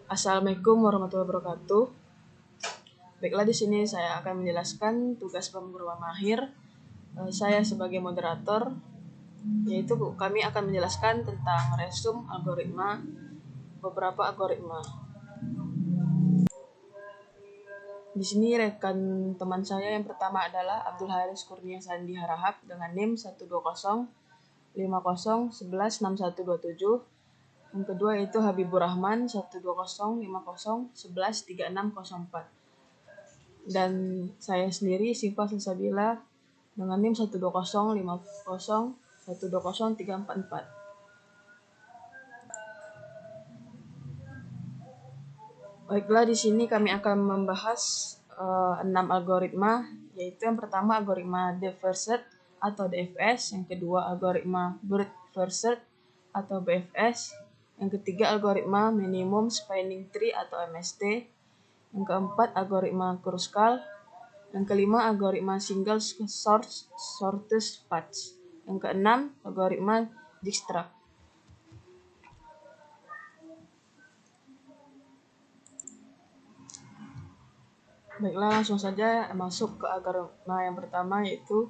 Assalamualaikum warahmatullahi wabarakatuh. Baiklah, di sini saya akan menjelaskan tugas pemrograman mahir. Saya sebagai moderator, yaitu kami akan menjelaskan tentang resume algoritma, beberapa algoritma. Di sini rekan teman saya yang pertama adalah Abdul Haris Kurnia Sandi Harahap dengan NIM 12050116127. Yang kedua yaitu Habibur Rahman 12050113604. Dan saya sendiri Siva Salsabila dengan NIM 12050120344. Baiklah, di sini kami akan membahas 6 algoritma, yaitu yang pertama algoritma Depth First Search atau DFS, yang kedua algoritma Breadth First Search atau BFS, yang ketiga algoritma Minimum Spanning Tree atau MST, yang keempat algoritma Kruskal, yang kelima algoritma Single Source Shortest Path, yang keenam algoritma Dijkstraw. Baiklah, langsung saja masuk ke algoritma yang pertama, yaitu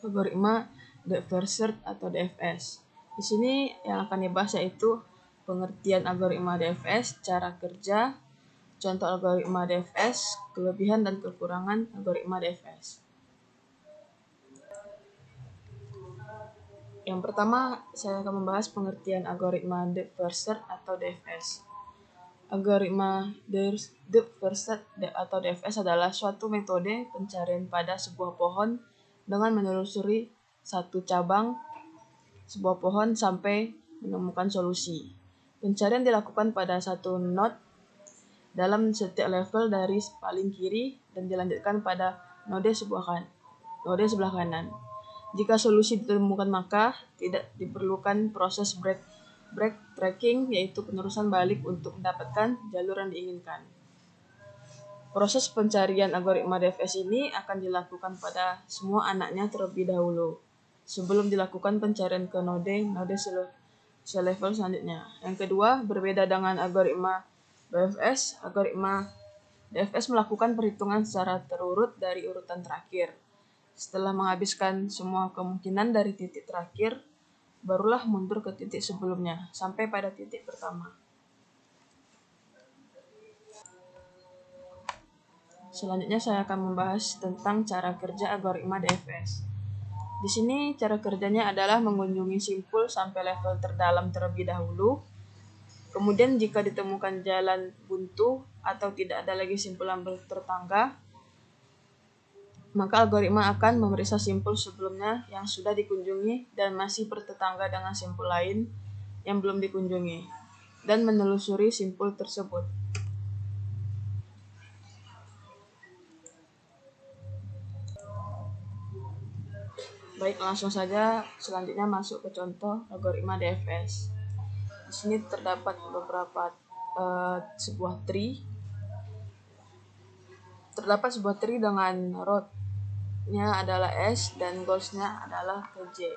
algoritma Depth First Search atau DFS. Di sini yang akan dibahas yaitu pengertian algoritma DFS, cara kerja, contoh algoritma DFS, kelebihan dan kekurangan algoritma DFS. Yang pertama, saya akan membahas pengertian algoritma Depth First Search atau DFS. Algoritma Depth First Search atau DFS adalah suatu metode pencarian pada sebuah pohon dengan menelusuri satu cabang sebuah pohon sampai menemukan solusi. Pencarian dilakukan pada satu node dalam setiap level dari paling kiri dan dilanjutkan pada node sebelah kanan. Jika solusi ditemukan, maka tidak diperlukan proses backtracking, yaitu penerusan balik untuk mendapatkan jalur yang diinginkan. Proses pencarian algoritma DFS ini akan dilakukan pada semua anaknya terlebih dahulu, sebelum dilakukan pencarian ke node selevel selanjutnya. Yang kedua, berbeda dengan algoritma BFS, algoritma DFS melakukan perhitungan secara terurut dari urutan terakhir. Setelah menghabiskan semua kemungkinan dari titik terakhir, barulah mundur ke titik sebelumnya, sampai pada titik pertama. Selanjutnya saya akan membahas tentang cara kerja algoritma DFS. Di sini cara kerjanya adalah mengunjungi simpul sampai level terdalam terlebih dahulu. Kemudian jika ditemukan jalan buntu atau tidak ada lagi simpul yang bertetangga, maka algoritma akan memeriksa simpul sebelumnya yang sudah dikunjungi dan masih bertetangga dengan simpul lain yang belum dikunjungi, dan menelusuri simpul tersebut. Baik, langsung saja selanjutnya masuk ke contoh algoritma DFS. Di sini terdapat beberapa sebuah tree. Terdapat sebuah tree dengan root-nya adalah S dan goals-nya adalah ke J.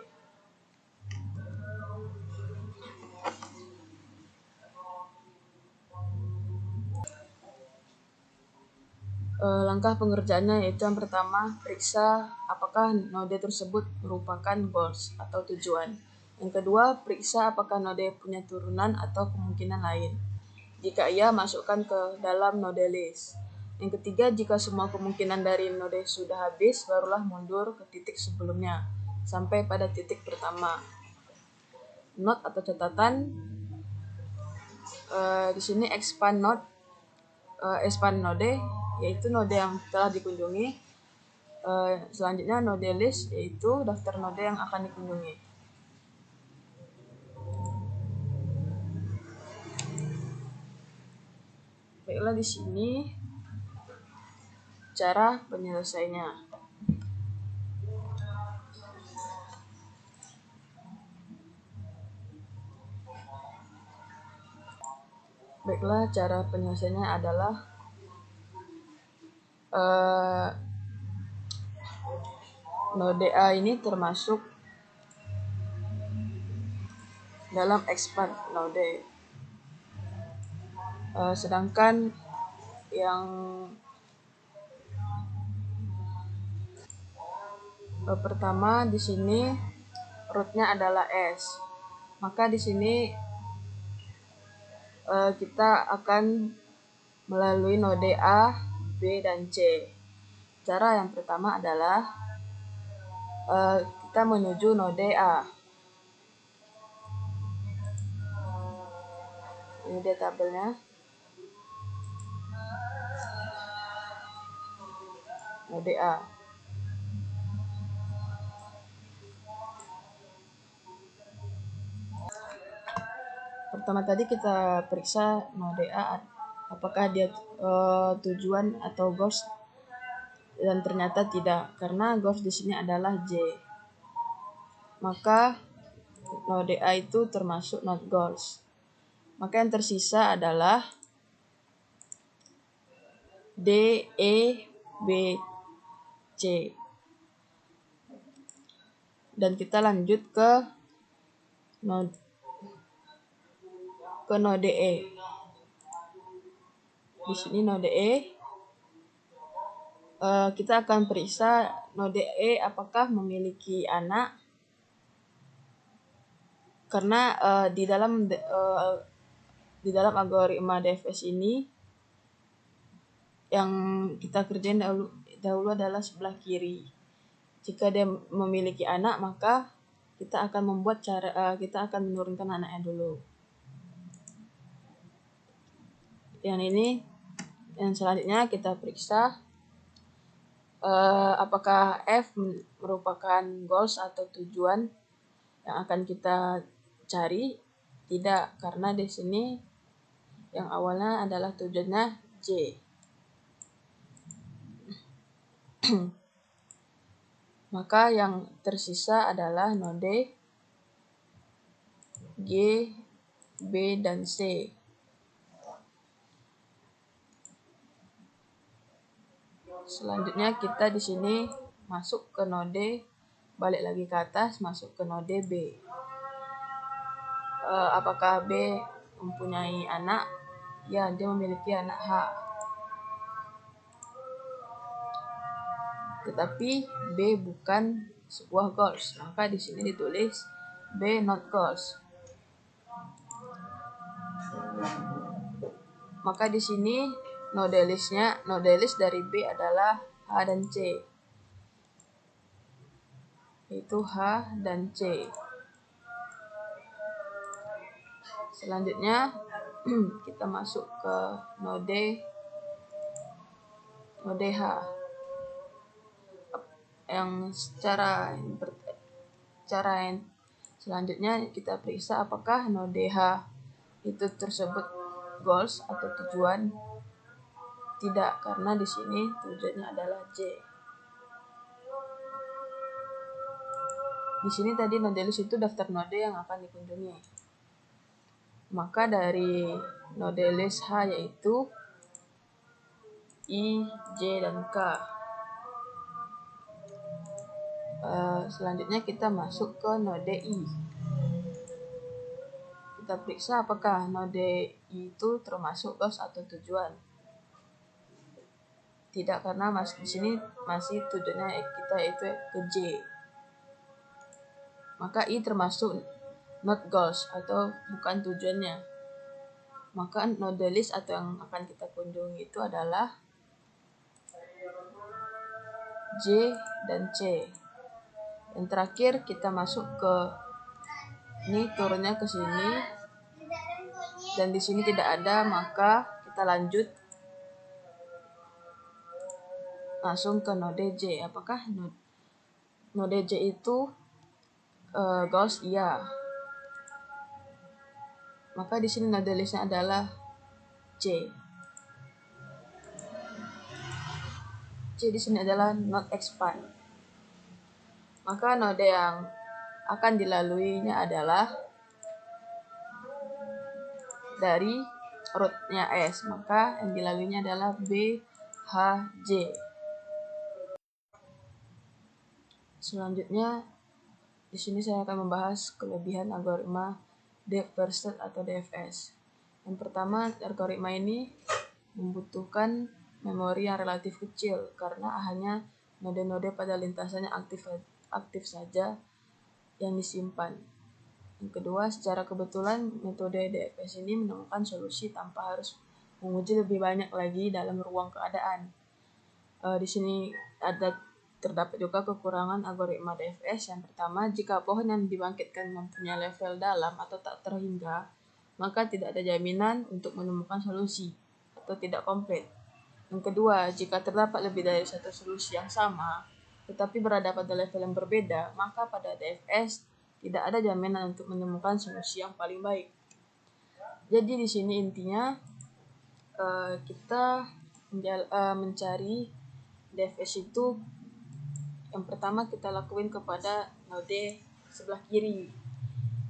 Langkah pengerjaannya yaitu yang pertama, periksa apakah node tersebut merupakan goals atau tujuan. Yang kedua, periksa apakah node punya turunan atau kemungkinan lain. Jika iya, masukkan ke dalam node list. Yang ketiga, jika semua kemungkinan dari node sudah habis, barulah mundur ke titik sebelumnya, sampai pada titik pertama. Note atau catatan, di sini expand node, yaitu node yang telah dikunjungi. Selanjutnya node list, yaitu daftar node yang akan dikunjungi. Baiklah, di sini cara penyelesaiannya. Baiklah, cara penyelesaiannya adalah node A ini termasuk dalam expand node. Sedangkan yang pertama di sini rootnya adalah S. Maka di sini kita akan melalui node A, B, dan C. Cara yang pertama adalah kita menuju node A. Ini dia tabelnya. Node A. Pertama tadi kita periksa node A apakah dia tujuan atau goals, dan ternyata tidak karena goals di sini adalah J. Maka node A itu termasuk not goals. Maka yang tersisa adalah D, E, B, C. Dan kita lanjut ke node E. Di sini node E, kita akan periksa node E apakah memiliki anak, karena di dalam algoritma DFS ini yang kita kerjain dahulu adalah sebelah kiri. Jika dia memiliki anak, maka kita akan menurunkan anaknya dulu. Yang selanjutnya kita periksa apakah F merupakan goals atau tujuan yang akan kita cari. Tidak, karena di sini yang awalnya adalah tujuannya J. Maka yang tersisa adalah node G, B, dan C. Selanjutnya kita di sini masuk ke node, balik lagi ke atas, masuk ke node B. Apakah B mempunyai anak? Ya, dia memiliki anak H. Tetapi B bukan sebuah goals, maka di sini ditulis B not goals. Maka di sini node list dari B adalah H dan C, yaitu H dan C. Selanjutnya kita masuk ke node H. Cara yang selanjutnya kita periksa apakah node H itu tersebut goals atau tujuan. Tidak, karena di sini tujuannya adalah J. Di sini tadi node list itu daftar node yang akan dikunjungi. Maka dari node list H yaitu I, J, dan K. Selanjutnya kita masuk ke node I. Kita periksa apakah node I itu termasuk goals atau tujuan. Tidak, karena di sini masih tujuannya kita itu ke J. Maka I termasuk not goals atau bukan tujuannya. Maka node list atau yang akan kita kunjungi itu adalah J dan C. Yang terakhir kita masuk ke ini, turunnya ke sini, dan di sini tidak ada, maka kita lanjut langsung ke node J. Apakah node J itu goals? Iya. Maka di sini node listnya adalah C. C di sini adalah not expand. Maka node yang akan dilaluinya adalah dari rootnya S. Maka yang dilaluinya adalah B, H, J. Selanjutnya, di sini saya akan membahas kelebihan algoritma Depth First Search atau DFS. Yang pertama, algoritma ini membutuhkan memori yang relatif kecil karena hanya node-node pada lintasannya aktif saja yang disimpan. Yang kedua, secara kebetulan metode DFS ini menemukan solusi tanpa harus menguji lebih banyak lagi dalam ruang keadaan. Di sini terdapat juga kekurangan algoritma DFS. Yang pertama, jika pohon yang dibangkitkan mempunyai level dalam atau tak terhingga, maka tidak ada jaminan untuk menemukan solusi atau tidak komplit. Yang kedua, jika terdapat lebih dari satu solusi yang sama, tetapi berada pada level yang berbeda, maka pada DFS tidak ada jaminan untuk menemukan solusi yang paling baik. Jadi di sini intinya kita mencari DFS itu, yang pertama kita lakuin kepada node sebelah kiri.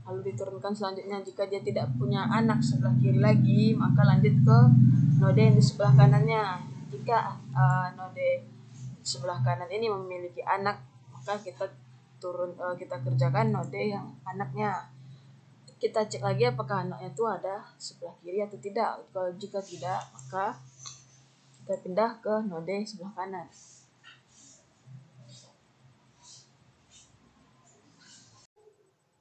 Lalu diturunkan selanjutnya, jika dia tidak punya anak sebelah kiri lagi, maka lanjut ke node yang di sebelah kanannya. Jika node sebelah kanan ini memiliki anak, maka kita kerjakan node yang anaknya. Kita cek lagi apakah anaknya itu ada sebelah kiri atau tidak. Kalau jika tidak, maka kita pindah ke node sebelah kanan.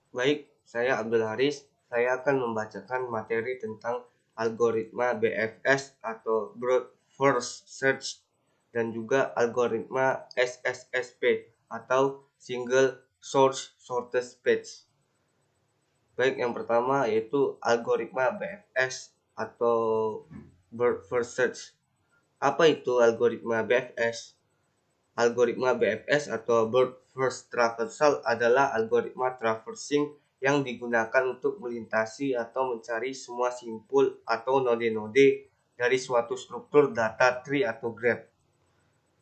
Baik, saya Abdul Haris. Saya akan membacakan materi tentang algoritma BFS atau Broad First Search dan juga algoritma SSSP atau Single Source Shortest Path. Baik, yang pertama yaitu algoritma BFS atau Broad First Search. Apa itu algoritma BFS? Algoritma BFS atau Broad First Traversal adalah algoritma traversing yang digunakan untuk melintasi atau mencari semua simpul atau node-node dari suatu struktur data tree atau graph.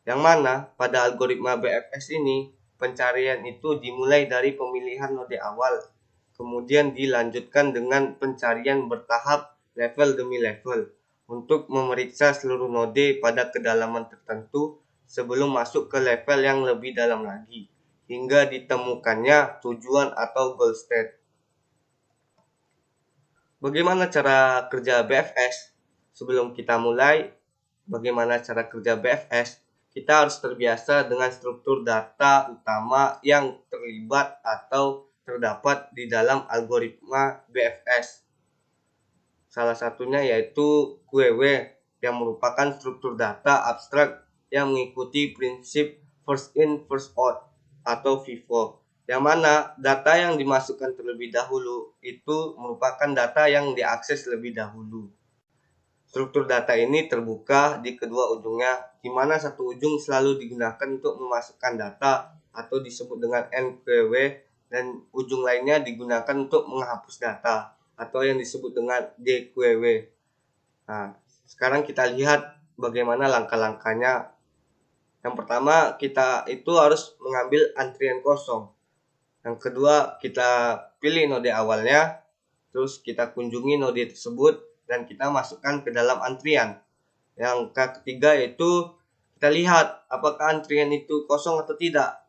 Yang mana pada algoritma BFS ini, pencarian itu dimulai dari pemilihan node awal, kemudian dilanjutkan dengan pencarian bertahap level demi level untuk memeriksa seluruh node pada kedalaman tertentu sebelum masuk ke level yang lebih dalam lagi, hingga ditemukannya tujuan atau goal state. Bagaimana cara kerja BFS? Sebelum kita mulai, bagaimana cara kerja BFS? Kita harus terbiasa dengan struktur data utama yang terlibat atau terdapat di dalam algoritma BFS. Salah satunya yaitu QW yang merupakan struktur data abstrak yang mengikuti prinsip first in first out atau FIFO, yang mana data yang dimasukkan terlebih dahulu itu merupakan data yang diakses lebih dahulu. Struktur data ini terbuka di kedua ujungnya, di mana satu ujung selalu digunakan untuk memasukkan data atau disebut dengan NQW, dan ujung lainnya digunakan untuk menghapus data atau yang disebut dengan DQW. Nah, sekarang kita lihat bagaimana langkah-langkahnya. Yang pertama, kita itu harus mengambil antrian kosong. Yang kedua, kita pilih node awalnya, terus kita kunjungi node tersebut dan kita masukkan ke dalam antrian. Yang ketiga yaitu kita lihat apakah antrian itu kosong atau tidak.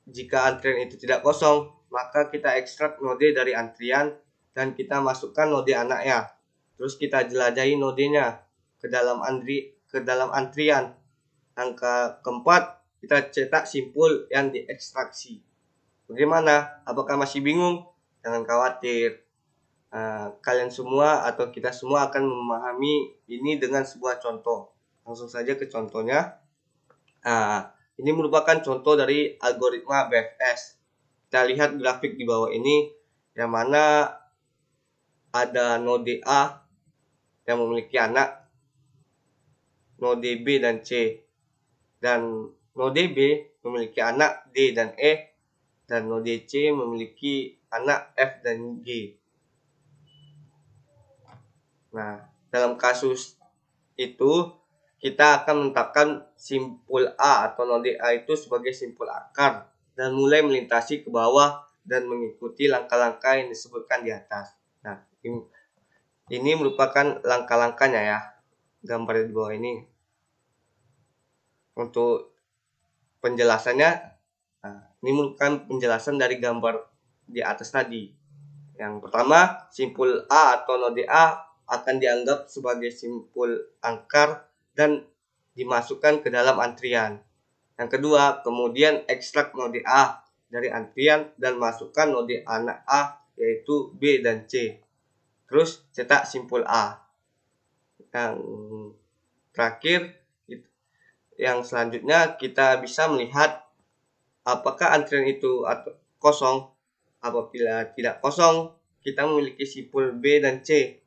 Jika antrian itu tidak kosong, maka kita ekstrak node dari antrian dan kita masukkan node anaknya. Terus kita jelajahi nodenya ke dalam antrian. Angka keempat, kita cetak simpul yang diekstraksi. Bagaimana? Apakah masih bingung? Jangan khawatir. Kalian semua atau kita semua akan memahami ini dengan sebuah contoh. Langsung saja ke contohnya. Ini merupakan contoh dari algoritma BFS. Kita lihat grafik di bawah ini, yang mana ada node A yang memiliki anak, node B dan C, dan node B memiliki anak D dan E, dan node C memiliki anak F dan G. Nah, dalam kasus itu kita akan menetapkan simpul A atau node A itu sebagai simpul akar dan mulai melintasi ke bawah dan mengikuti langkah-langkah yang disebutkan di atas. Nah, ini merupakan langkah-langkahnya ya, gambar di bawah ini. Untuk penjelasannya, ini merupakan penjelasan dari gambar di atas tadi. Yang pertama, simpul A atau node A akan dianggap sebagai simpul angkar dan dimasukkan ke dalam antrian. Yang kedua, kemudian ekstrak node A dari antrian dan masukkan node anak A yaitu B dan C. Terus cetak simpul A. Yang terakhir, yang selanjutnya kita bisa melihat apakah antrian itu kosong. Apabila tidak kosong, kita memiliki simpul B dan C.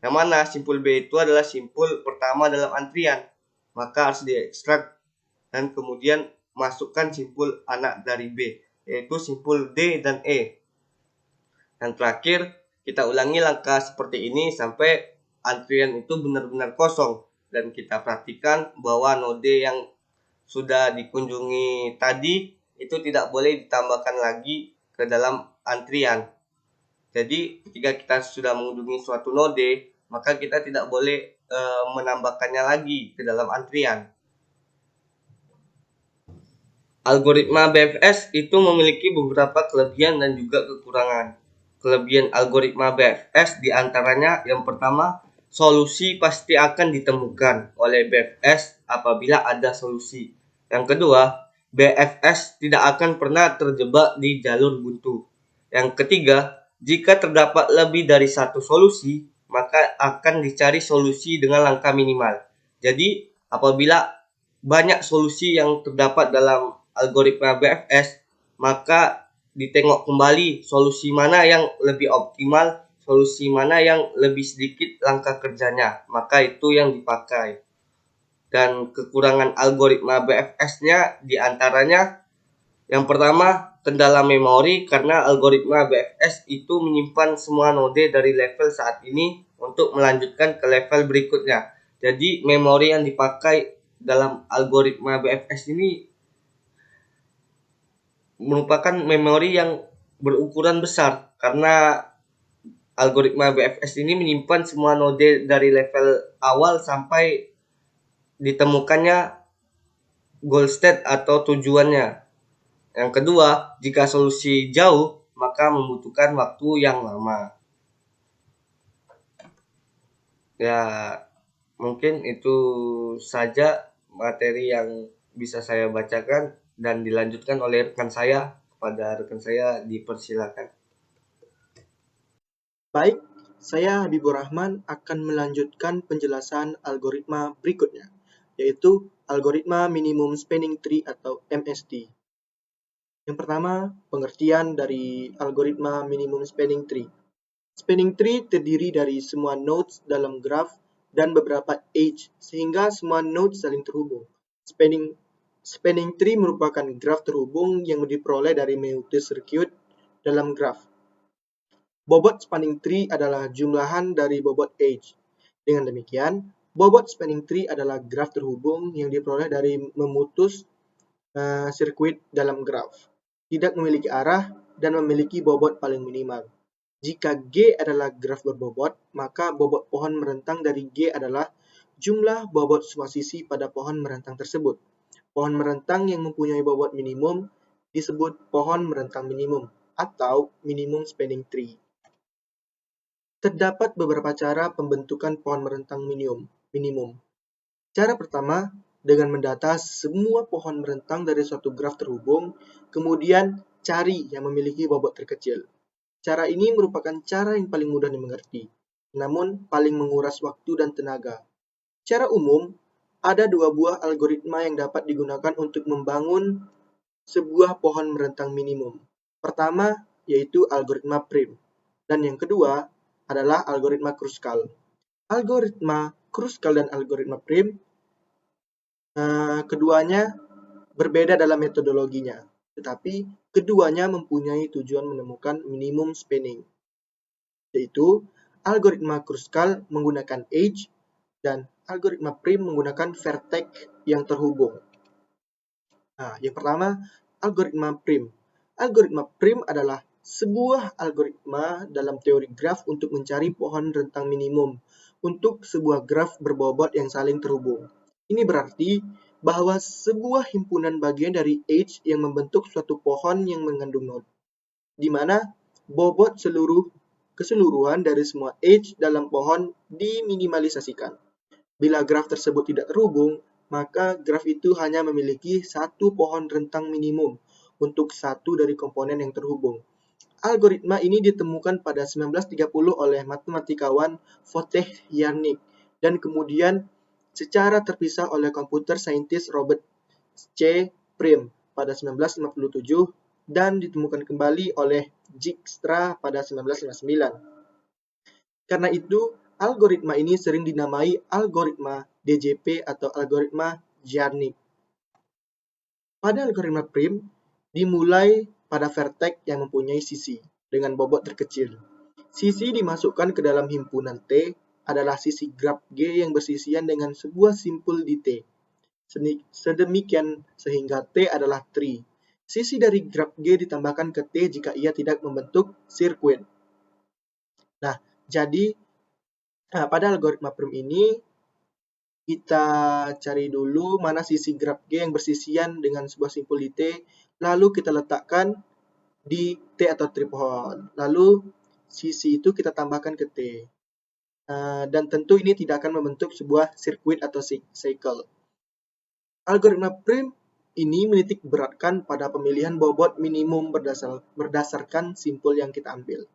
Yang mana simpul B itu adalah simpul pertama dalam antrian. Maka harus diekstrak dan kemudian masukkan simpul anak dari B, yaitu simpul D dan E. Yang terakhir, kita ulangi langkah seperti ini sampai antrian itu benar-benar kosong. Dan kita perhatikan bahwa node yang sudah dikunjungi tadi itu tidak boleh ditambahkan lagi ke dalam antrian. Jadi ketika kita sudah mengunjungi suatu node, maka kita tidak boleh menambahkannya lagi ke dalam antrian. Algoritma BFS itu memiliki beberapa kelebihan dan juga kekurangan. Kelebihan algoritma BFS diantaranya yang pertama, solusi pasti akan ditemukan oleh BFS apabila ada solusi. Yang kedua, BFS tidak akan pernah terjebak di jalur buntu. Yang ketiga, jika terdapat lebih dari satu solusi, maka akan dicari solusi dengan langkah minimal. Jadi, apabila banyak solusi yang terdapat dalam algoritma BFS, maka ditengok kembali solusi mana yang lebih optimal, solusi mana yang lebih sedikit langkah kerjanya, maka itu yang dipakai. Dan kekurangan algoritma BFS-nya diantaranya yang pertama, kendala memori karena algoritma BFS itu menyimpan semua node dari level saat ini untuk melanjutkan ke level berikutnya. Jadi memori yang dipakai dalam algoritma BFS ini merupakan memori yang berukuran besar karena algoritma BFS ini menyimpan semua node dari level awal sampai ditemukannya goal state atau tujuannya. Yang kedua, jika solusi jauh, maka membutuhkan waktu yang lama. Ya, mungkin itu saja materi yang bisa saya bacakan dan dilanjutkan oleh rekan saya. Kepada rekan saya dipersilakan. Baik, saya Habibur Rahman akan melanjutkan penjelasan algoritma berikutnya, yaitu algoritma minimum spanning tree atau MST. Yang pertama, pengertian dari algoritma minimum spanning tree. Spanning tree terdiri dari semua nodes dalam graf dan beberapa edge, sehingga semua nodes saling terhubung. Spanning tree merupakan graf terhubung yang diperoleh dari mengikuti sirkuit dalam graf. Bobot spanning tree adalah jumlahan dari bobot edge. Dengan demikian, bobot spanning tree adalah graf terhubung yang diperoleh dari memutus sirkuit dalam graf. Tidak memiliki arah dan memiliki bobot paling minimal. Jika G adalah graf berbobot, maka bobot pohon merentang dari G adalah jumlah bobot semua sisi pada pohon merentang tersebut. Pohon merentang yang mempunyai bobot minimum disebut pohon merentang minimum atau minimum spanning tree. Terdapat beberapa cara pembentukan pohon merentang minimum. Cara pertama, dengan mendata semua pohon merentang dari suatu graf terhubung, kemudian cari yang memiliki bobot terkecil. Cara ini merupakan cara yang paling mudah dimengerti, namun paling menguras waktu dan tenaga. Secara umum, ada dua buah algoritma yang dapat digunakan untuk membangun sebuah pohon merentang minimum. Pertama, yaitu algoritma prim, dan yang kedua adalah algoritma Kruskal. Algoritma Kruskal dan algoritma prim keduanya berbeda dalam metodologinya, tetapi keduanya mempunyai tujuan menemukan minimum spanning, yaitu algoritma Kruskal menggunakan edge dan algoritma prim menggunakan vertex yang terhubung. Yang pertama, algoritma prim. Algoritma prim adalah sebuah algoritma dalam teori graf untuk mencari pohon rentang minimum untuk sebuah graf berbobot yang saling terhubung. Ini berarti bahwa sebuah himpunan bagian dari edge yang membentuk suatu pohon yang mengandung node, di mana bobot seluruh keseluruhan dari semua edge dalam pohon diminimalisasikan. Bila graf tersebut tidak terhubung, maka graf itu hanya memiliki satu pohon rentang minimum untuk satu dari komponen yang terhubung. Algoritma ini ditemukan pada 1930 oleh matematikawan Vojtěch Jarník dan kemudian secara terpisah oleh komputer saintis Robert C. Prim pada 1957 dan ditemukan kembali oleh Dijkstra pada 1959. Karena itu, algoritma ini sering dinamai algoritma DJP atau algoritma Jarník. Pada algoritma Prim, dimulai pada vertex yang mempunyai sisi dengan bobot terkecil. Sisi dimasukkan ke dalam himpunan T adalah sisi graf G yang bersisian dengan sebuah simpul di T. Sedemikian sehingga T adalah tree. Sisi dari graf G ditambahkan ke T jika ia tidak membentuk sirkuit. Nah, jadi pada algoritma Prim ini kita cari dulu mana sisi graf G yang bersisian dengan sebuah simpul di T, lalu kita letakkan di T atau tree pohon. Lalu sisi itu kita tambahkan ke T. Dan tentu ini tidak akan membentuk sebuah sirkuit atau cycle. Algoritma Prim ini menitik beratkan pada pemilihan bobot minimum berdasarkan simpul yang kita ambil.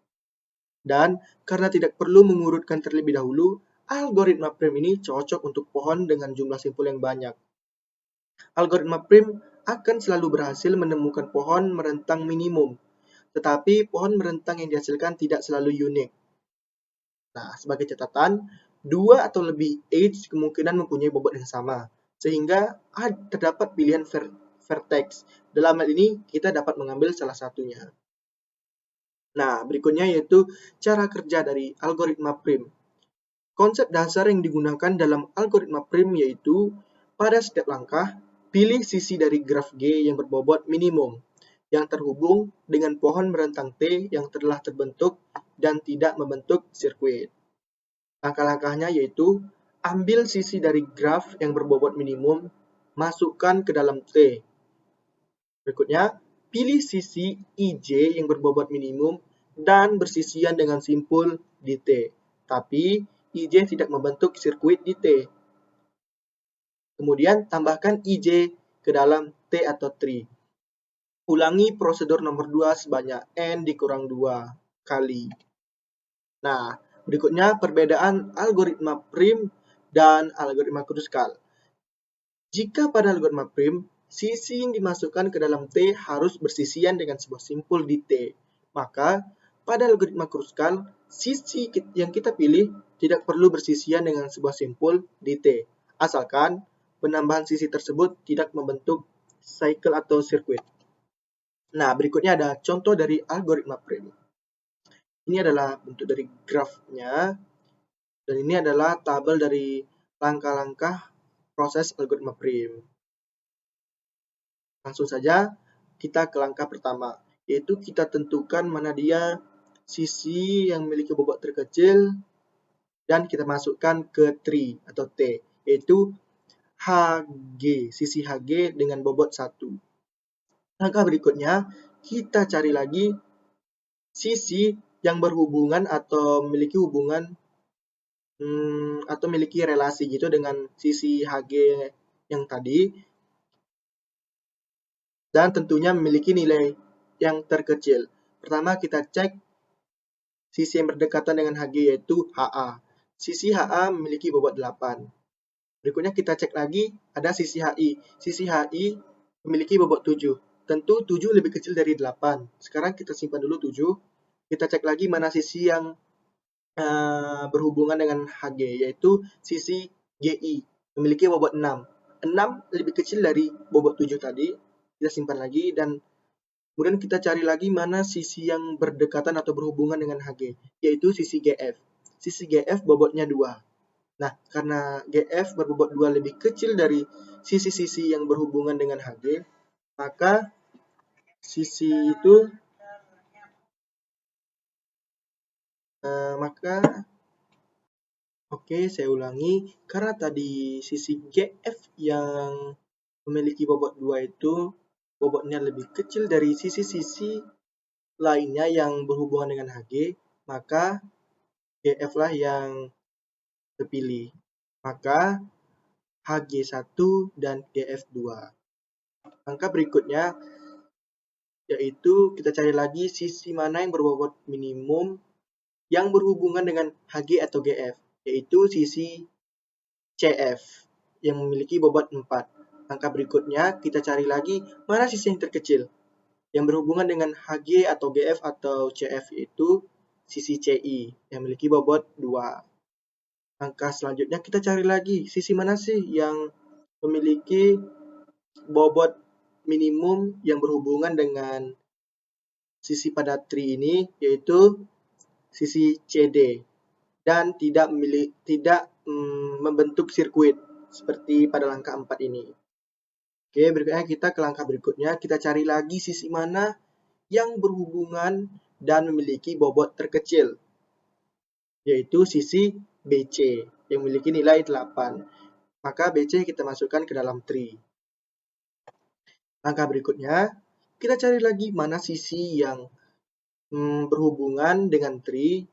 Dan karena tidak perlu mengurutkan terlebih dahulu, algoritma Prim ini cocok untuk pohon dengan jumlah simpul yang banyak. Algoritma Prim akan selalu berhasil menemukan pohon merentang minimum, tetapi pohon merentang yang dihasilkan tidak selalu unik. Nah, sebagai catatan, 2 atau lebih edge kemungkinan mempunyai bobot yang sama, sehingga terdapat pilihan vertex. Dalam hal ini, kita dapat mengambil salah satunya. Nah, berikutnya yaitu cara kerja dari algoritma Prim. Konsep dasar yang digunakan dalam algoritma Prim yaitu, pada setiap langkah, pilih sisi dari graf G yang berbobot minimum, yang terhubung dengan pohon merentang T yang telah terbentuk dan tidak membentuk sirkuit. Langkah-langkahnya yaitu, ambil sisi dari graf yang berbobot minimum, masukkan ke dalam T. Berikutnya, pilih sisi IJ yang berbobot minimum dan bersisian dengan simpul di T. Tapi, IJ tidak membentuk sirkuit di T. Kemudian, tambahkan IJ ke dalam T atau tree. Ulangi prosedur nomor 2 sebanyak N dikurang 2 kali. Nah, berikutnya perbedaan algoritma Prim dan algoritma Kruskal. Jika pada algoritma Prim, sisi yang dimasukkan ke dalam T harus bersisian dengan sebuah simpul di T. Maka, pada algoritma Kruskal, sisi yang kita pilih tidak perlu bersisian dengan sebuah simpul di T, asalkan penambahan sisi tersebut tidak membentuk cycle atau sirkuit. Nah, berikutnya ada contoh dari algoritma Prim. Ini adalah bentuk dari grafnya, dan ini adalah tabel dari langkah-langkah proses algoritma Prim. Langsung saja kita ke langkah pertama, yaitu kita tentukan mana dia sisi yang memiliki bobot terkecil dan kita masukkan ke tree atau T, yaitu HG, sisi HG dengan bobot 1. Langkah berikutnya, kita cari lagi sisi yang berhubungan atau memiliki hubungan atau memiliki relasi gitu dengan sisi HG yang tadi, dan tentunya memiliki nilai yang terkecil. Pertama kita cek sisi yang berdekatan dengan HG yaitu HA. Sisi HA memiliki bobot 8. Berikutnya kita cek lagi ada sisi HI. Sisi HI memiliki bobot 7. Tentu 7 lebih kecil dari 8. Sekarang kita simpan dulu 7. Kita cek lagi mana sisi yang berhubungan dengan HG, yaitu sisi GI. Memiliki bobot 6. 6 lebih kecil dari bobot 7 tadi. Kita simpan lagi dan kemudian kita cari lagi mana sisi yang berdekatan atau berhubungan dengan HG, yaitu sisi GF. Sisi GF bobotnya 2. Nah, karena GF berbobot 2 lebih kecil dari sisi-sisi yang berhubungan dengan HG, maka sisi itu saya ulangi, karena tadi sisi GF yang memiliki bobot 2 itu bobotnya lebih kecil dari sisi-sisi lainnya yang berhubungan dengan HG, maka GF lah yang terpilih. Maka HG1 dan GF2. Langkah berikutnya yaitu kita cari lagi sisi mana yang berbobot minimum yang berhubungan dengan HG atau GF, yaitu sisi CF yang memiliki bobot 4. Langkah berikutnya kita cari lagi mana sisi yang terkecil yang berhubungan dengan HG atau GF atau CF, yaitu sisi CI yang memiliki bobot 2. Langkah selanjutnya kita cari lagi sisi mana sih yang memiliki bobot minimum yang berhubungan dengan sisi pada tree ini, yaitu sisi CD dan tidak membentuk sirkuit seperti pada langkah 4 ini. Oke, berikutnya kita ke langkah berikutnya, kita cari lagi sisi mana yang berhubungan dan memiliki bobot terkecil, yaitu sisi BC yang memiliki nilai 8. Maka BC kita masukkan ke dalam tree. Langkah berikutnya, kita cari lagi mana sisi yang berhubungan dengan tree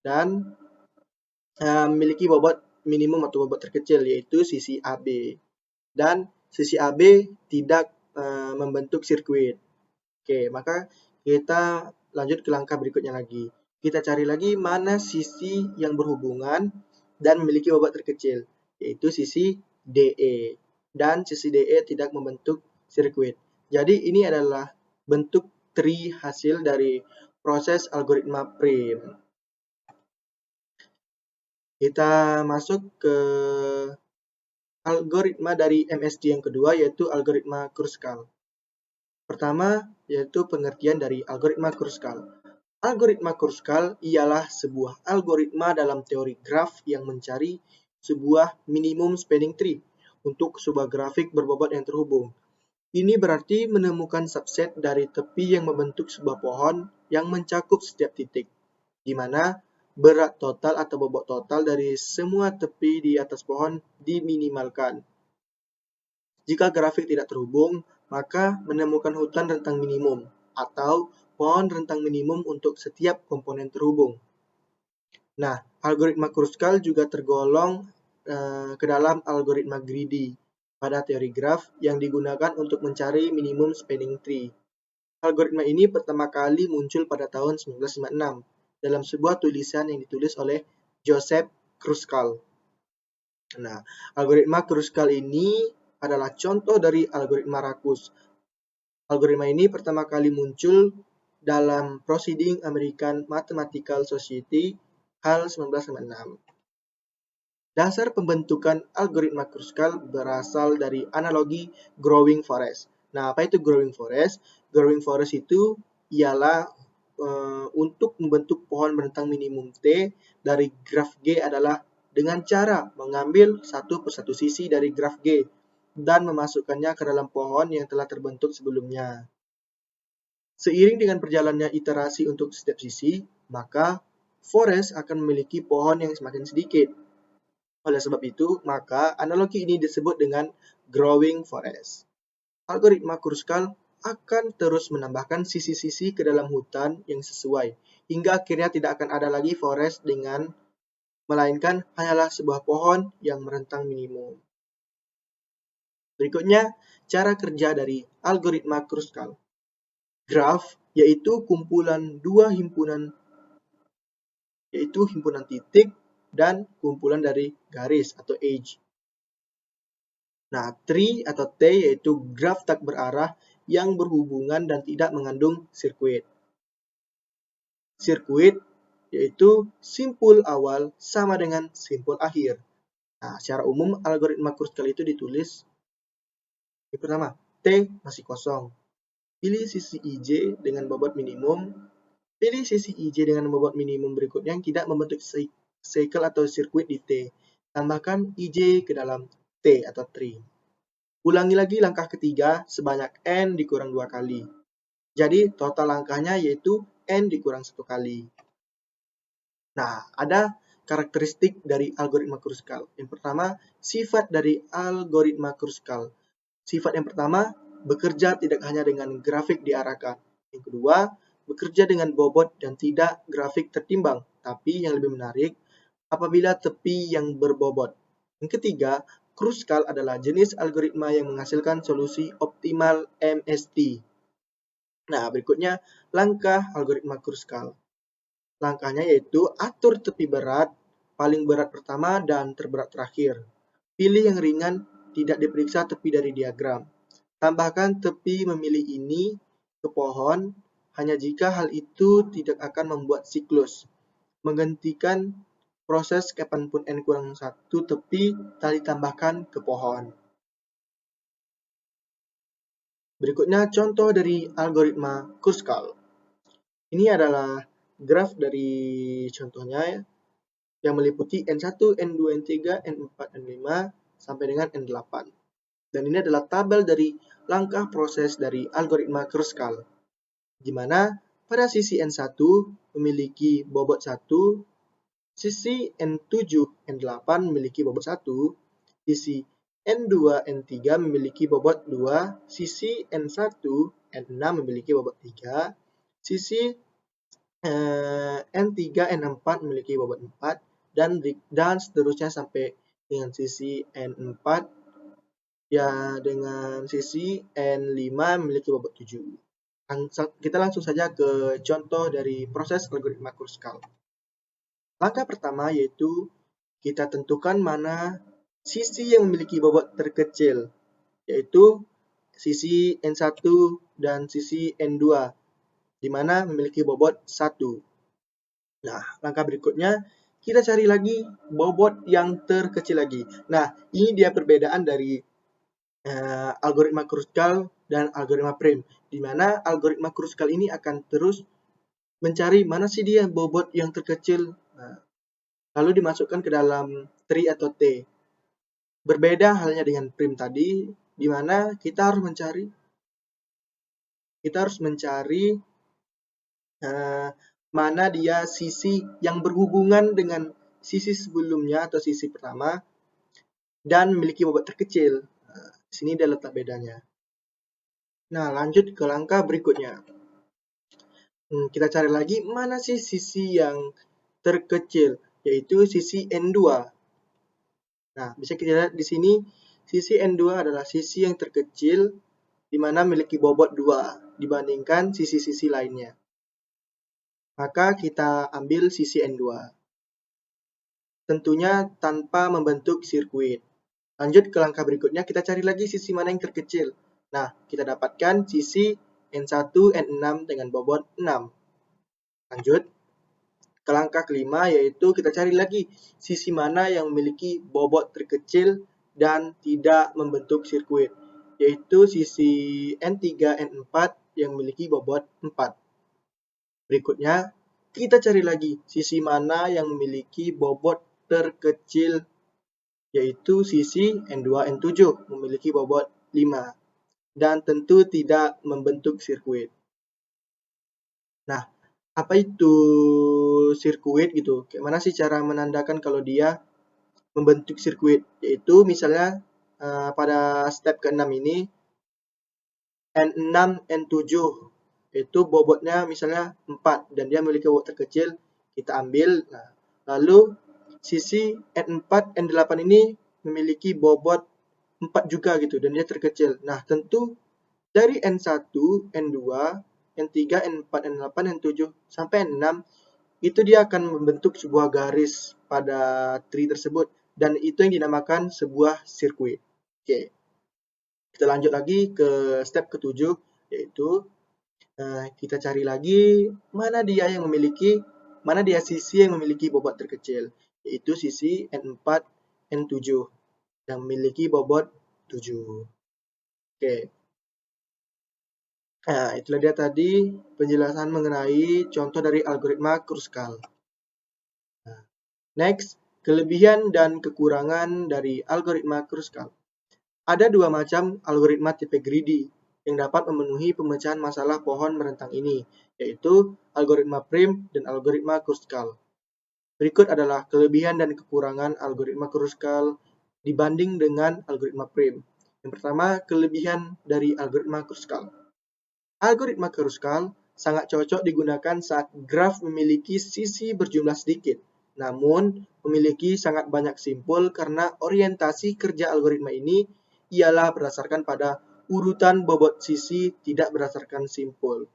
dan memiliki bobot minimum atau bobot terkecil, yaitu sisi AB. Dan sisi AB tidak membentuk sirkuit. Oke, maka kita lanjut ke langkah berikutnya lagi. Kita cari lagi mana sisi yang berhubungan dan memiliki bobot terkecil, yaitu sisi DE. Dan sisi DE tidak membentuk sirkuit. Jadi ini adalah bentuk tree hasil dari proses algoritma Prim. Kita masuk ke algoritma dari MST yang kedua, yaitu algoritma Kruskal. Pertama, yaitu pengertian dari algoritma Kruskal. Algoritma Kruskal ialah sebuah algoritma dalam teori graf yang mencari sebuah minimum spanning tree untuk sebuah grafik berbobot yang terhubung. Ini berarti menemukan subset dari tepi yang membentuk sebuah pohon yang mencakup setiap titik, di mana berat total atau bobot total dari semua tepi di atas pohon diminimalkan. Jika grafik tidak terhubung, maka menemukan hutan rentang minimum atau pohon rentang minimum untuk setiap komponen terhubung. Nah, algoritma Kruskal juga tergolong ke dalam algoritma greedy pada teori graf yang digunakan untuk mencari minimum spanning tree. Algoritma ini pertama kali muncul pada tahun 1956 dalam sebuah tulisan yang ditulis oleh Joseph Kruskal. Nah, algoritma Kruskal ini adalah contoh dari algoritma rakus. Algoritma ini pertama kali muncul dalam Proceedings American Mathematical Society hal 1956. Dasar pembentukan algoritma Kruskal berasal dari analogi growing forest. Nah, apa itu growing forest? Growing forest itu ialah untuk membentuk pohon berentang minimum T dari graf G adalah dengan cara mengambil satu persatu sisi dari graf G dan memasukkannya ke dalam pohon yang telah terbentuk sebelumnya. Seiring dengan berjalannya iterasi untuk setiap sisi, maka forest akan memiliki pohon yang semakin sedikit. Oleh sebab itu, maka analogi ini disebut dengan growing forest. Algoritma Kruskal akan terus menambahkan sisi-sisi ke dalam hutan yang sesuai, hingga akhirnya tidak akan ada lagi forest melainkan hanyalah sebuah pohon yang merentang minimum. Berikutnya, cara kerja dari algoritma Kruskal. Graf yaitu kumpulan dua himpunan, yaitu himpunan titik dan kumpulan dari garis atau edge. Nah, tree atau T yaitu graf tak berarah yang berhubungan dan tidak mengandung sirkuit. Sirkuit yaitu simpul awal sama dengan simpul akhir. Nah, secara umum algoritma Kruskal itu ditulis yang pertama, T masih kosong. Pilih sisi IJ dengan bobot minimum. Pilih sisi IJ dengan bobot minimum berikutnya yang tidak membentuk cycle atau sirkuit di T. Tambahkan IJ ke dalam T atau tree. Ulangi lagi langkah ketiga sebanyak N dikurang 2 kali. Jadi total langkahnya yaitu N dikurang 1 kali. Nah, ada karakteristik dari algoritma Kruskal. Yang pertama, sifat dari algoritma Kruskal. Sifat yang pertama, bekerja tidak hanya dengan grafik diarahkan. Yang kedua, bekerja dengan bobot dan tidak grafik tertimbang, tapi yang lebih menarik, apabila tepi yang berbobot. Yang ketiga, Kruskal adalah jenis algoritma yang menghasilkan solusi optimal MST. Nah, berikutnya langkah algoritma Kruskal. Langkahnya yaitu atur tepi berat, paling berat pertama, dan terberat terakhir. Pilih yang ringan, tidak diperiksa tepi dari diagram. Tambahkan tepi memilih ini ke pohon hanya jika hal itu tidak akan membuat siklus. Menghentikan proses kapanpun n-1 tepi telah ditambahkan ke pohon. Berikutnya contoh dari algoritma Kruskal. Ini adalah graf dari contohnya yang meliputi N1, N2, N3, N4, N5 sampai dengan N8. Dan ini adalah tabel dari langkah proses dari algoritma Kruskal, di mana pada sisi N1 memiliki bobot 1, sisi N7, N8 memiliki bobot 1, sisi N2, N3 memiliki bobot 2, sisi N1, N6 memiliki bobot 3, sisi N3, N4 memiliki bobot 4, dan seterusnya sampai dengan sisi N4 ya dengan sisi N5 memiliki bobot 7. Kita langsung saja ke contoh dari proses algoritma Kruskal. Langkah pertama yaitu kita tentukan mana sisi yang memiliki bobot terkecil, yaitu sisi N1 dan sisi N2, di mana memiliki bobot 1. Nah, langkah berikutnya kita cari lagi bobot yang terkecil lagi. Nah, ini dia perbedaan dari algoritma Kruskal dan algoritma Prim, di mana algoritma Kruskal ini akan terus mencari mana sih dia bobot yang terkecil, lalu dimasukkan ke dalam tree atau T. Berbeda halnya dengan Prim tadi, di mana kita harus mencari mana dia sisi yang berhubungan dengan sisi sebelumnya atau sisi pertama dan memiliki bobot terkecil. Di sini dia letak bedanya. Nah, lanjut ke langkah berikutnya. Kita cari lagi mana sih sisi yang terkecil, yaitu sisi N2. Nah, bisa kita lihat di sini, sisi N2 adalah sisi yang terkecil di mana memiliki bobot 2 dibandingkan sisi-sisi lainnya. Maka kita ambil sisi N2. Tentunya tanpa membentuk sirkuit. Lanjut ke langkah berikutnya, kita cari lagi sisi mana yang terkecil. Nah, kita dapatkan sisi N1, N6 dengan bobot 6. Lanjut ke langkah kelima, yaitu kita cari lagi sisi mana yang memiliki bobot terkecil dan tidak membentuk sirkuit, yaitu sisi N3, N4 yang memiliki bobot 4. Berikutnya, kita cari lagi sisi mana yang memiliki bobot terkecil, yaitu sisi N2, N7 memiliki bobot 5 dan tentu tidak membentuk sirkuit. Nah, apa itu sirkuit gitu? Gimana sih cara menandakan kalau dia membentuk sirkuit? Yaitu misalnya pada step ke-6 ini N6, N7 itu bobotnya misalnya 4 dan dia memiliki bobot terkecil, kita ambil. Nah, lalu sisi N4, N8 ini memiliki bobot 4 juga gitu dan dia terkecil. Nah, tentu dari N1, N2, N3, N4, N8, N7 sampai N6 itu dia akan membentuk sebuah garis pada tree tersebut dan itu yang dinamakan sebuah sirkuit. Oke. Kita lanjut lagi ke step ke-7, yaitu kita cari lagi mana dia sisi yang memiliki bobot terkecil, yaitu sisi N4, N7 yang memiliki bobot 7. Oke. Nah, itulah dia tadi penjelasan mengenai contoh dari algoritma Kruskal. Nah, next, kelebihan dan kekurangan dari algoritma Kruskal. Ada dua macam algoritma tipe greedy yang dapat memenuhi pemecahan masalah pohon merentang ini, yaitu algoritma Prim dan algoritma Kruskal. Berikut adalah kelebihan dan kekurangan algoritma Kruskal dibanding dengan algoritma Prim. Yang pertama, kelebihan dari algoritma Kruskal. Algoritma Kruskal sangat cocok digunakan saat graf memiliki sisi berjumlah sedikit, namun memiliki sangat banyak simpul karena orientasi kerja algoritma ini ialah berdasarkan pada urutan bobot sisi, tidak berdasarkan simpul.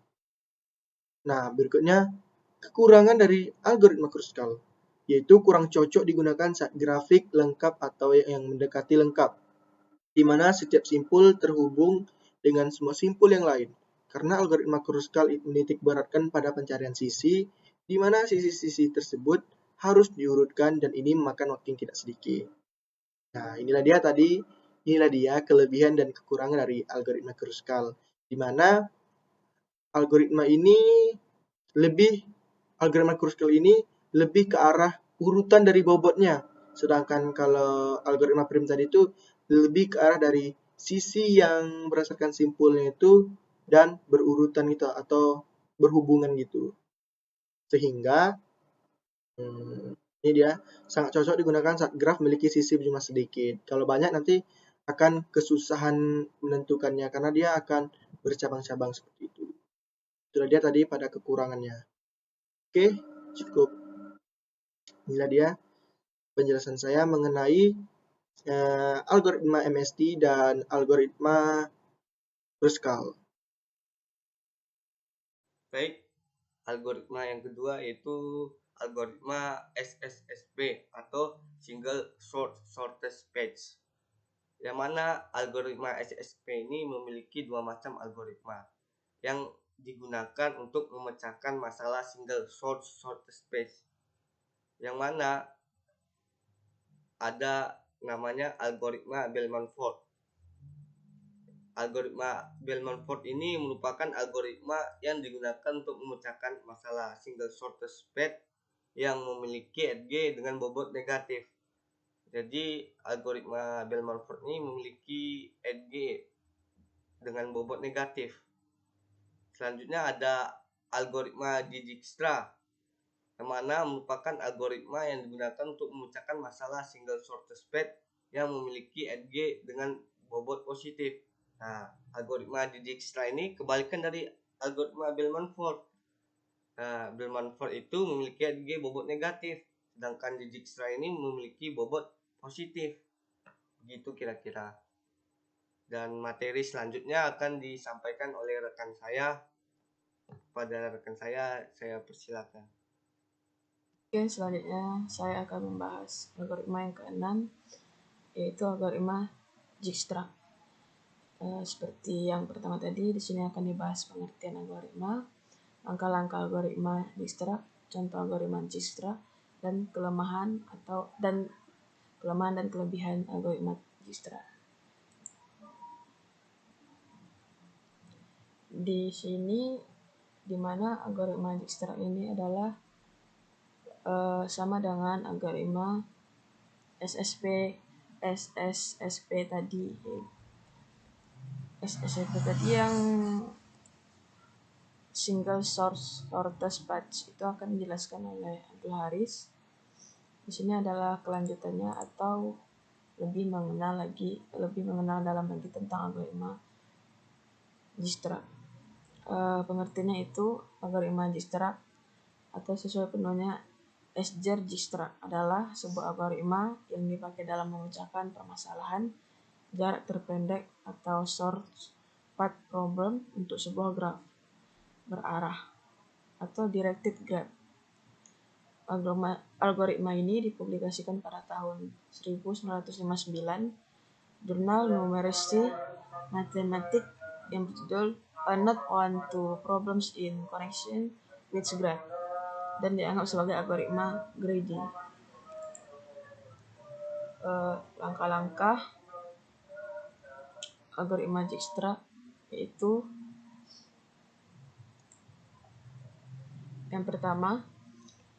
Nah, berikutnya kekurangan dari algoritma Kruskal, yaitu kurang cocok digunakan saat grafik lengkap atau yang mendekati lengkap, di mana setiap simpul terhubung dengan semua simpul yang lain. Karena algoritma Kruskal menitik beratkan pada pencarian sisi, di mana sisi-sisi tersebut harus diurutkan dan ini memakan waktu yang tidak sedikit. Nah, inilah dia kelebihan dan kekurangan dari algoritma Kruskal, di mana algoritma Kruskal ini lebih ke arah urutan dari bobotnya. Sedangkan kalau algoritma prim tadi itu lebih ke arah dari sisi yang berdasarkan simpulnya itu dan berurutan gitu atau berhubungan gitu. Sehingga ini dia sangat cocok digunakan saat graf memiliki sisi berjumlah sedikit. Kalau banyak nanti akan kesusahan menentukannya karena dia akan bercabang-cabang seperti itu. Itulah dia tadi pada kekurangannya. Oke, cukup. Inilah dia penjelasan saya mengenai algoritma MST dan algoritma Kruskal. Baik, algoritma yang kedua yaitu algoritma SSSP atau Single Shortest Path. Yang mana algoritma SSSP ini memiliki dua macam algoritma yang digunakan untuk memecahkan masalah single shortest path. Yang mana ada namanya algoritma Bellman-Ford. Algoritma Bellman-Ford ini merupakan algoritma yang digunakan untuk memecahkan masalah single shortest path yang memiliki edge dengan bobot negatif. Jadi algoritma Bellman-Ford ini memiliki edge dengan bobot negatif. Selanjutnya ada algoritma Dijkstra, yang mana merupakan algoritma yang digunakan untuk memecahkan masalah single shortest path yang memiliki edge dengan bobot positif. Nah, algoritma Dijkstra ini kebalikan dari algoritma Bellman-Ford. Nah, Bellman-Ford itu memiliki edge bobot negatif, sedangkan Dijkstra ini memiliki bobot positif. Begitu kira-kira. Dan materi selanjutnya akan disampaikan oleh rekan saya. Pada rekan saya persilakan. Oke, selanjutnya saya akan membahas algoritma yang keenam, yaitu algoritma Dijkstra. Seperti yang pertama tadi, di sini akan dibahas pengertian algoritma, langkah-langkah algoritma Dijkstra, contoh algoritma Dijkstra, dan kelemahan dan kelebihan algoritma Dijkstra. Di sini, di mana algoritma Dijkstra ini adalah sama dengan algoritma SSSP tadi. SSSP tadi yang single shortest path itu akan dijelaskan oleh Abdul Haris. Di sini adalah kelanjutannya atau lebih mengenal dalam lagi tentang algoritma Dijkstra. Pengertiannya itu algoritma Dijkstra atau sesuai penuhnya Escher-Dijkstra adalah sebuah algoritma yang dipakai dalam memecahkan permasalahan jarak terpendek atau short path problem untuk sebuah graf berarah atau directed graph. Algoritma ini dipublikasikan pada tahun 1959 jurnal Numeracy Mathematics yang berjudul A Note on Two Problems in Connection with Graph dan dianggap sebagai algoritma Grady. Langkah-langkah algoritma Dijkstra yaitu yang pertama,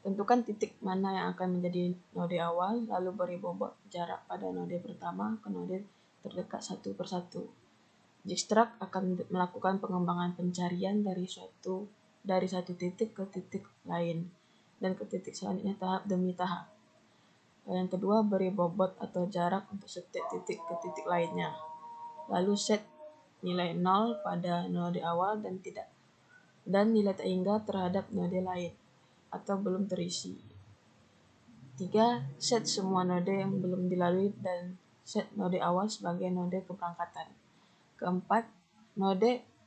tentukan titik mana yang akan menjadi node awal, lalu beri bobot jarak pada node pertama ke node terdekat satu persatu. Dijkstra akan melakukan pengembangan pencarian dari satu titik ke titik lain dan ke titik selanjutnya tahap demi tahap. Yang kedua, beri bobot atau jarak untuk setiap titik ke titik lainnya. Lalu set nilai 0 pada node awal dan tidak dan nilai tak hingga terhadap node lain atau belum terisi. 3. Set semua node yang belum dilalui dan set node awal sebagai node keberangkatan. Keempat,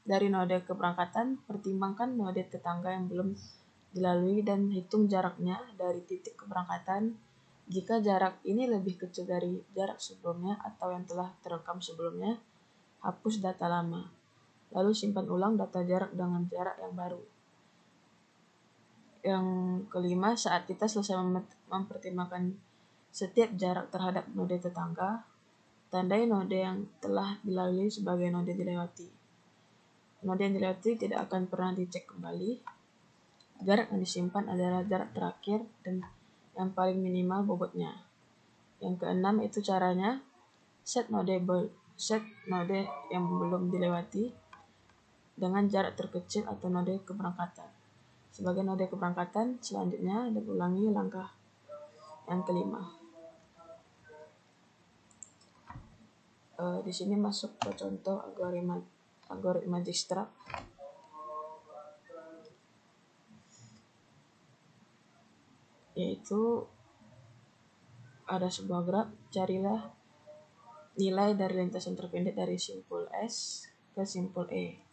dari node keberangkatan, pertimbangkan node tetangga yang belum dilalui dan hitung jaraknya dari titik keberangkatan. Jika jarak ini lebih kecil dari jarak sebelumnya atau yang telah terekam sebelumnya, hapus data lama, lalu simpan ulang data jarak dengan jarak yang baru. Yang kelima, saat kita selesai mempertimbangkan setiap jarak terhadap node tetangga, tandai node yang telah dilalui sebagai node dilewati. Node yang dilewati tidak akan pernah dicek kembali. Jarak yang disimpan adalah jarak terakhir dan yang paling minimal bobotnya. Yang keenam itu caranya, set node yang belum dilewati dengan jarak terkecil atau node keberangkatan. Sebagai node keberangkatan, selanjutnya ulangi langkah yang kelima. Di sini masuk ke contoh algoritma Dijkstra. Yaitu ada sebuah graf, carilah nilai dari lintasan terpendek dari simpul S ke simpul E.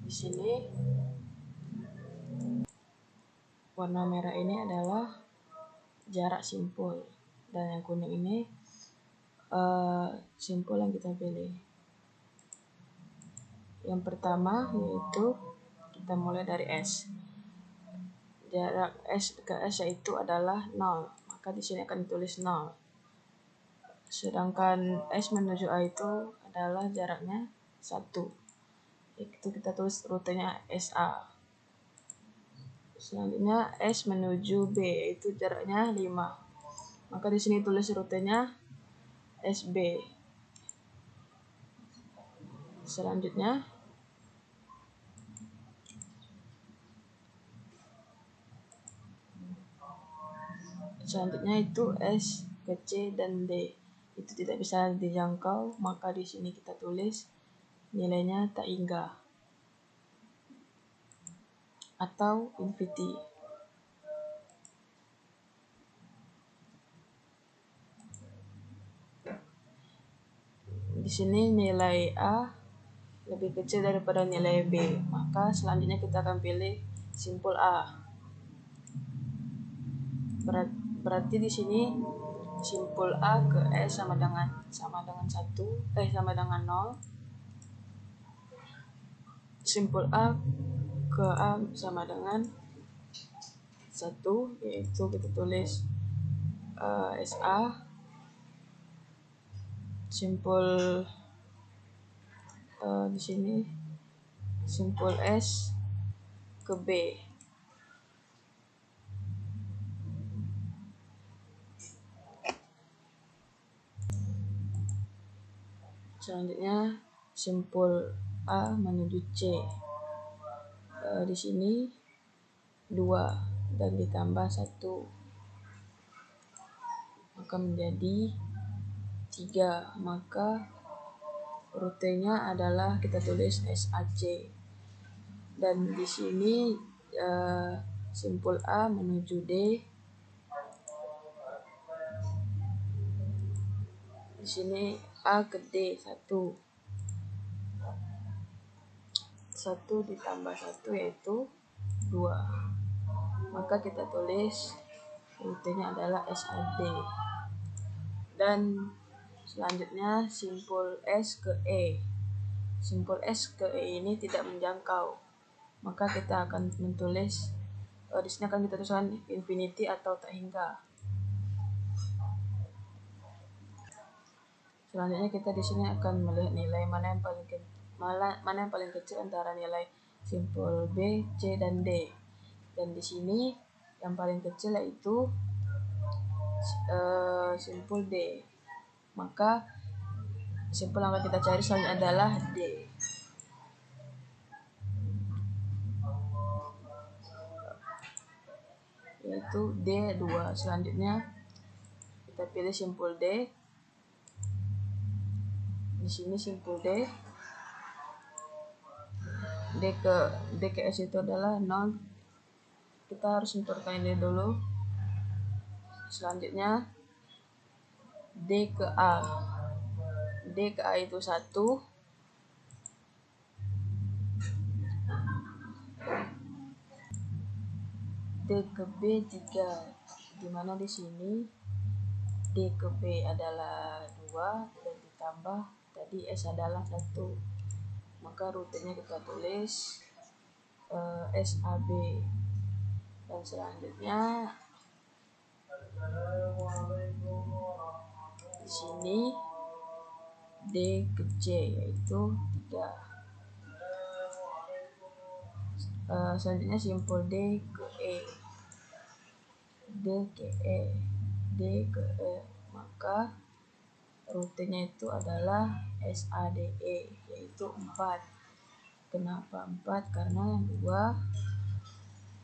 Di sini warna merah ini adalah jarak simpul dan yang kuning ini simpul yang kita pilih. Yang pertama yaitu kita mulai dari S. Jarak S ke S yaitu adalah 0, maka di sini akan ditulis 0. Sedangkan S menuju A itu adalah jaraknya 1. Itu kita tulis rutenya SA. Selanjutnya S menuju B yaitu jaraknya 5. Maka di sini tulis rutenya SB. Selanjutnya itu S ke C dan D. Itu tidak bisa dijangkau, maka di sini kita tulis nilainya tak hingga atau infinity. Di sini nilai A lebih kecil daripada nilai B, maka selanjutnya kita akan pilih simpul A. Berarti di sini simpul A ke S sama dengan 0. Simpul A ke A sama dengan 1, yaitu kita tulis SA. Simpul di sini simpul S ke B. Selanjutnya simpul A menuju C. Di sini 2 dan ditambah 1, maka menjadi 3. Maka rutenya adalah kita tulis SAC. Dan di sini simpul A menuju D. Di sini A ke D 1 ditambah 1 yaitu 2. Maka kita tulis rutenya adalah SAD. Dan selanjutnya simpul S ke E. Simpul S ke E ini tidak menjangkau, maka kita akan menulis di sini akan kita tuliskan infinity atau tak hingga. Selanjutnya kita di sini akan melihat nilai mana yang paling kecil antara nilai simpul B, C, dan D. Dan di sini yang paling kecil yaitu simpul D. Maka simpul yang akan kita cari selanjutnya adalah D. Yaitu D2. Selanjutnya kita pilih simpul D. Di sini simpul D. D ke S itu adalah 0. Kita harus menentukan ini dulu. Selanjutnya D ke A. D ke A itu 1. D ke B 3. Dimana di sini D ke B adalah 2 dan ditambah tadi S adalah 1. Maka rutenya kita tulis SAB. Dan selanjutnya di sini D ke C yaitu 3. Selanjutnya simpul D ke E. D ke E. D ke E. Maka rutenya itu adalah SADE yaitu 4. Kenapa 4? Karena yang 2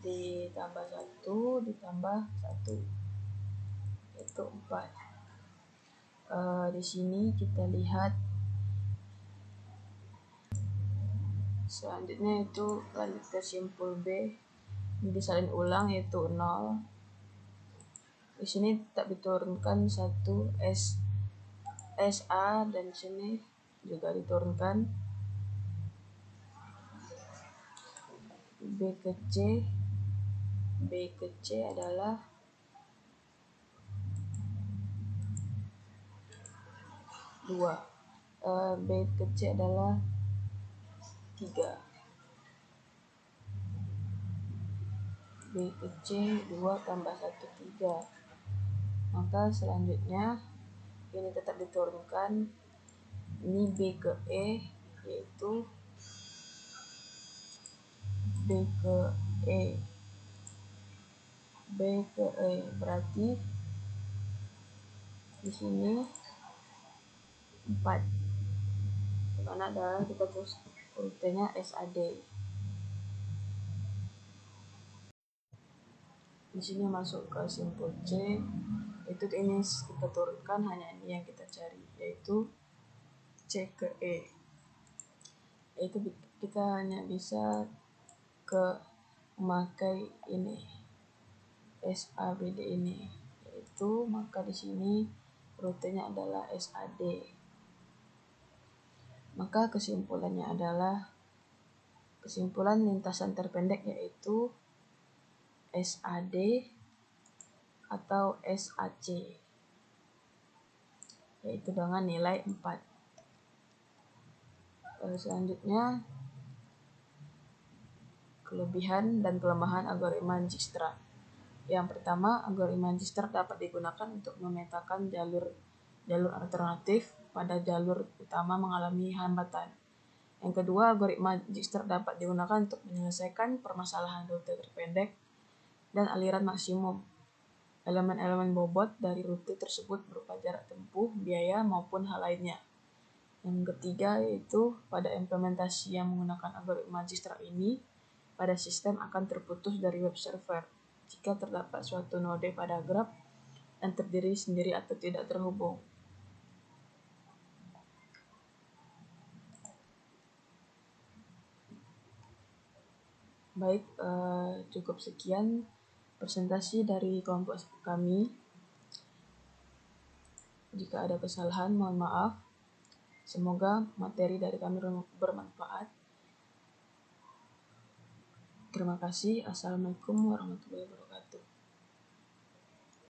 ditambah 1 ditambah 1 itu 4. Di sini kita lihat selanjutnya itu lanjut ke simpul B. Ini disalin ulang yaitu 0. Di sini tetap diturunkan 1 SA dan di sini juga diturunkan B ke C. B ke C adalah 2. B ke C adalah 3. B ke C 2 tambah 1 3. Maka selanjutnya ini tetap diturunkan. Ini B ke E yaitu B ke E. B ke E berarti di sini 4. Karena adalah kita terus rutenya SAD. Di sini masuk ke simpul C. Itu ini kita turunkan, hanya ini yang kita cari yaitu C ke E. Itu kita hanya bisa memakai ini SABD ini yaitu, maka di sini rutenya adalah SAD. Maka kesimpulannya adalah kesimpulan lintasan terpendek yaitu SAD atau SAC yaitu dengan nilai 4. Selanjutnya kelebihan dan kelemahan algoritma Dijkstra. Yang pertama, algoritma Dijkstra dapat digunakan untuk memetakan jalur alternatif pada jalur utama mengalami hambatan. Yang kedua, algoritma Dijkstra dapat digunakan untuk menyelesaikan permasalahan rute terpendek dan aliran maksimum. Elemen-elemen bobot dari rute tersebut berupa jarak tempuh, biaya, maupun hal lainnya. Yang ketiga yaitu pada implementasi yang menggunakan algoritma Dijkstra ini, pada sistem akan terputus dari web server jika terdapat suatu node pada graf yang terdiri sendiri atau tidak terhubung. Baik, cukup sekian presentasi dari kelompok kami. Jika ada kesalahan, mohon maaf. Semoga materi dari kami bermanfaat. Terima kasih. Assalamualaikum warahmatullahi wabarakatuh.